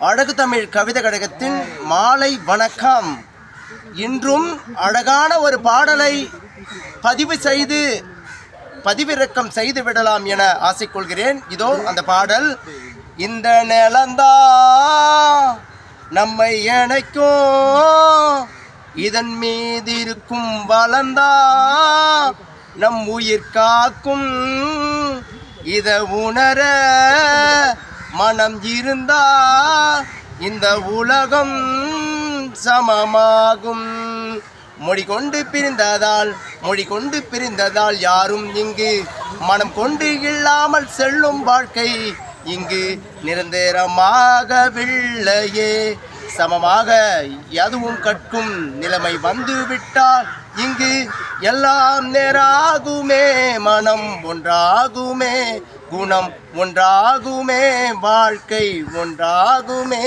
அழகு தமிழ் கவிதை கழகத்தின் மாலை வணக்கம். இன்றும் அழகான ஒரு பாடலை பதிவிறக்கம் செய்து விடலாம் என ஆசைக்கொள்கிறேன். இதோ அந்த பாடல். இந்த நிலந்தா நம்மை இணைக்கும், இதன் மீது இருக்கும் வளர்ந்தா நம் உயிர் காக்கும். இத உணர மனம் இருந்தா இந்த உலகம் சமமாகும். மொழி கொண்டு பிரிந்ததால் யாரும் இங்கு மனம் கொண்டு இல்லாமல் செல்லும் வாழ்க்கை இங்கு நிரந்தரமாகவில்லையே. சமமாக எதுவும் கற்கும் நிலைமை வந்து விட்டால் இங்கு எல்லாம் நேராகுமே. மனம் ஒன்றாகுமே, குணம் ஒன்றாகுமே, வாழ்க்கை ஒன்றாகுமே.